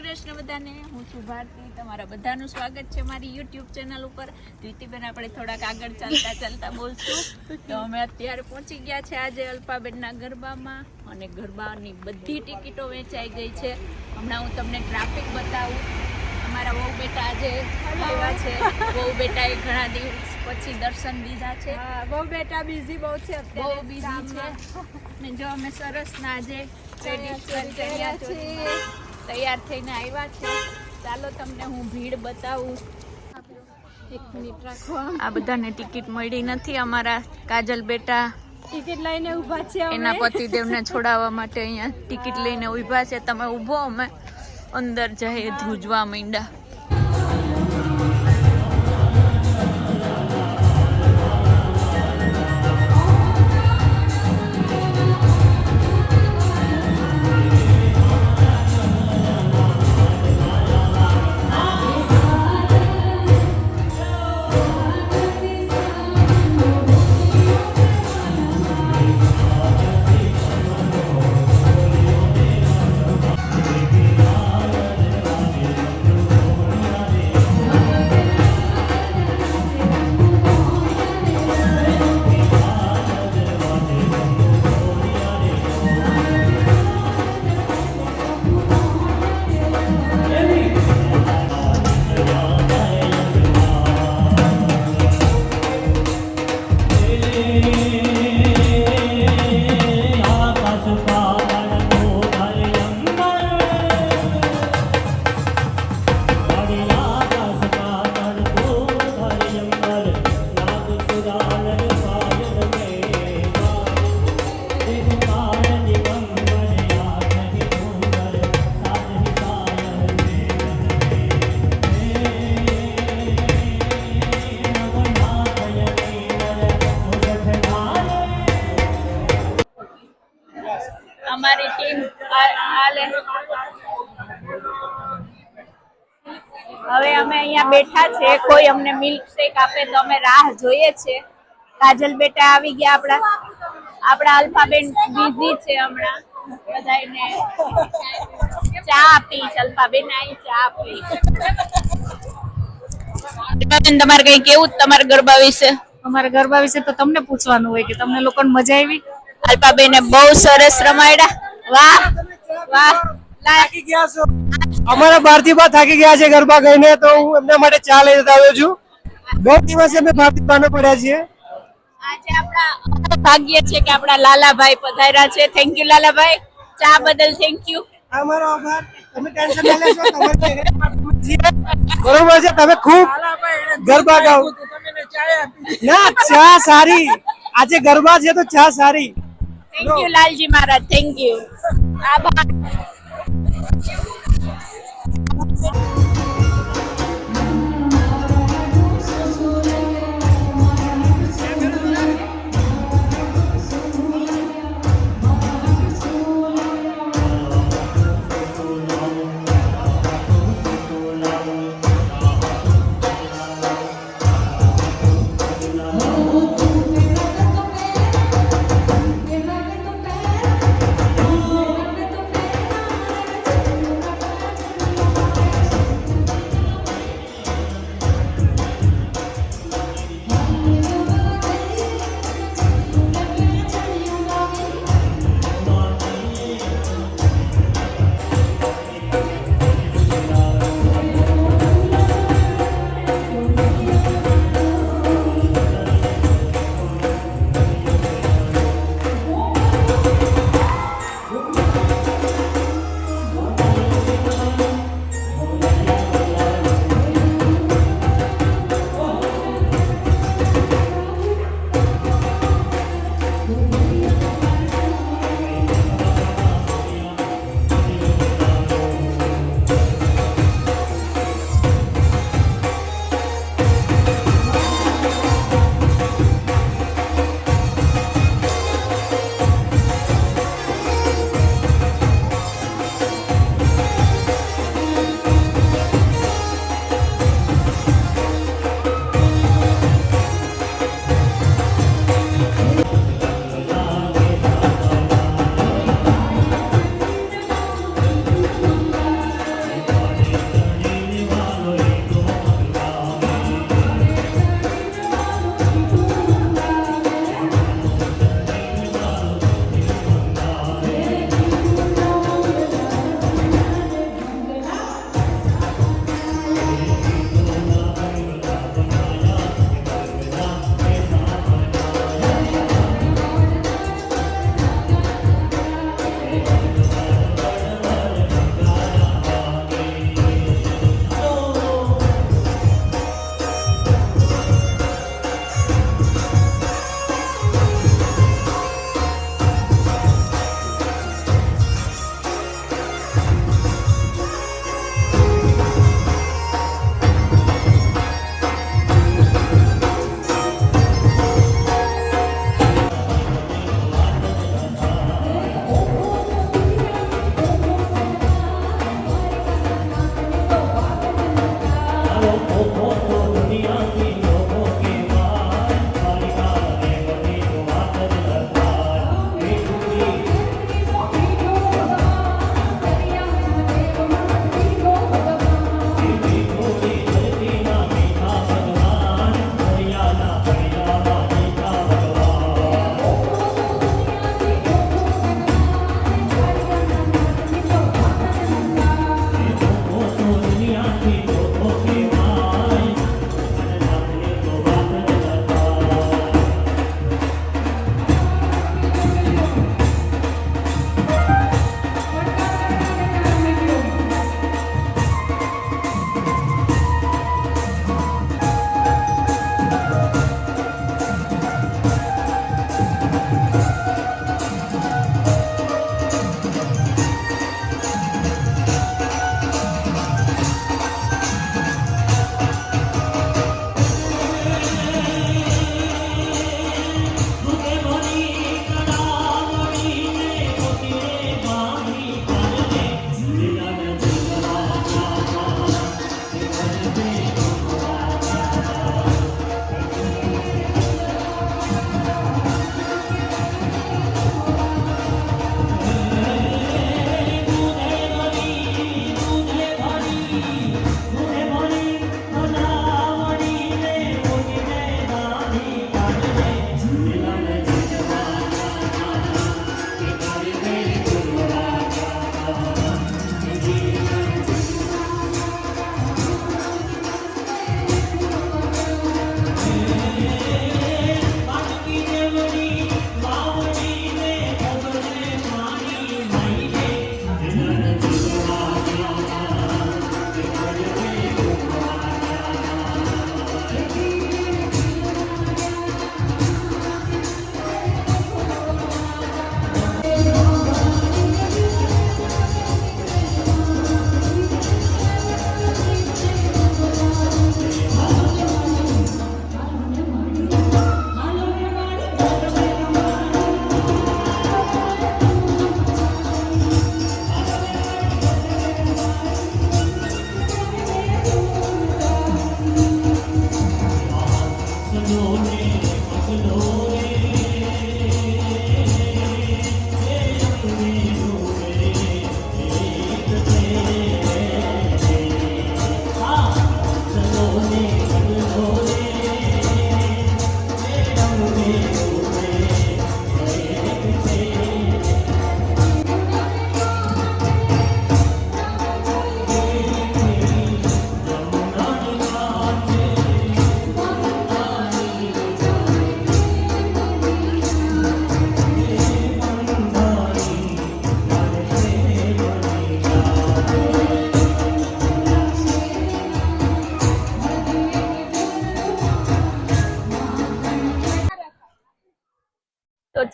કૃષ્ણ બધાને, હું છું ભારતી. તમારા બધાનું સ્વાગત છે મારી યુટ્યુબ ચેનલ ઉપર. દ્વિતીબેન, આપણે થોડાક આગળ ચાલતા બોલશું. તો અમે અત્યારે પહોંચી ગયા છે આજે અલ્પાબેનના ગરબામાં, અને ગરબાની બધી ટિકિટો વેચાઈ ગઈ છે. હમણાં હું તમને ટ્રાફિક બતાવું. અમારા વહુ બેટા આજે આવ્યા છે. વહુ બેટાએ ઘણા દિવસ પછી દર્શન લીધા છે. વહુ બેટા બિઝી બહુ છે, બહુ બિઝી છે. ને જો અમે સરસ ના આજે તૈયાર થઈને આવ્યા છે. ચાલો તમને હું ભીડ બતાવું. એક મિનિટ રાખો. આ બધાને ટિકિટ મળી નથી. અમારા કાજલ બેટા ટિકિટ લઈને ઊભા છે. એના પતિદેવને છોડાવવા માટે અહીંયા ટિકિટ લઈને ઊભા છે. તમે ઊભો, અમે અંદર જઈએ ધ્રુજવા માંડ્યા. અમારી ટીમ હવે અમે અહીંયા બેઠા છે. કોઈ અમને મિલ્ક શેક આપે તો અમે રાહ જોઈએ છે. કાજલ બેટા આવી ગયા. આપણા અલ્પાબેન બિઝી છે હમણાં. બધાને ચા આપી. અલ્પાબેન આવી ચા આપી. અલ્પાબેન, તમારે કઈ કેવું તમારા ગરબા વિશે? અમારા ગરબા વિશે તો તમને પૂછવાનું હોય કે તમને લોકોને મજા આવી? અલ્પાબેને બહુ સરસ રમાડ્યા. વાહ વાહ. થાકી ગયા છો? અમારા ભારતીબા થાકી ગયા છે ગરબા ગઈને, તો હું એમના માટે ચા લઈ આવ્યો છું. બહુ દિવસે અમે ભારતીબાને પડ્યા છીએ. આજે આપણા ભાગ્ય છે કે આપણા લાલાભાઈ પધાર્યા છે. થેન્ક યુ લાલાભાઈ, ચા બદલ થેન્ક યુ. અમારો આભાર. તમે ટેન્શન ના લેશો. બરોબર છે. તમે ખૂબ ગરબા ગાઓ. ના, ચા સારી. આજે ગરબા છે તો ચા સારી. Thank you Lalji Maharaj, thank you. આભાર.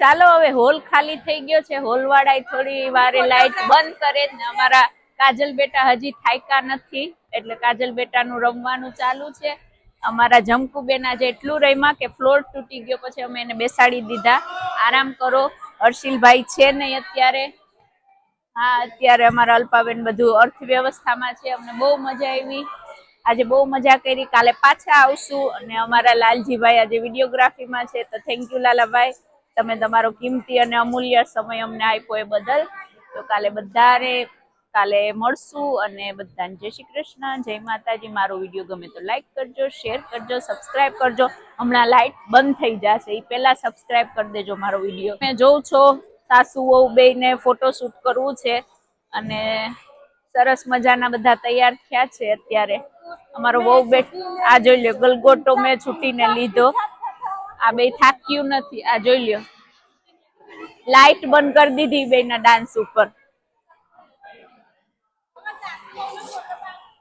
ચાલો હવે હોલ ખાલી થઈ ગયો છે. હોલ વાળા થોડી વારે લાઈટ બંધ કરે ને અમારા કાજલ બેટા હજી થાક્યા નથી એટલે કાજલ બેટાનું રમવાનું ચાલુ છે. અમારા જમકુ બેન આજે એટલું રમ્યા કે ફ્લોર તૂટી ગયો પછી અમે એને બેસાડી દીધા. આરામ કરો. હર્ષિલભાઈ છે નહીં અત્યારે. હા અત્યારે અમારા અલ્પાબેન બધું અર્થવ્યવસ્થામાં છે. અમને બહુ મજા આવી. આજે બહુ મજા કરી. કાલે પાછા આવશું. અને અમારા લાલજીભાઈ આજે વિડીયોગ્રાફીમાં છે તો થેન્ક યુ લાલાભાઈ, તમે તમારો કિંમતી અને અમૂલ્ય સમય અમને આપ્યો એ બદલ. તો કાલે મળશું અને બધાને જય શ્રી કૃષ્ણ, જય માતાજી. મારો વિડીયો ગમે તો લાઈક કરજો, શેર કરજો, સબસ્ક્રાઇબ કરજો. હમણાં લાઈટ બંધ થઈ જશે એ પહેલા સબસ્ક્રાઇબ કરી દેજો મારો વિડીયો. મેં જોઉં છો સાસુ વહુ બેયને ફોટોશૂટ કરવું છે અને સરસ મજાના બધા તૈયાર થયા છે. અત્યારે અમારો વહુ બેટ આ જોઈ લ્યો ગલગોટો મેં છૂટીને લીધો. આ બે થાક્યું નથી. આ જોઈ લ્યો લાઈટ બંધ કરી દીધી બેના ડાન્સ ઉપર.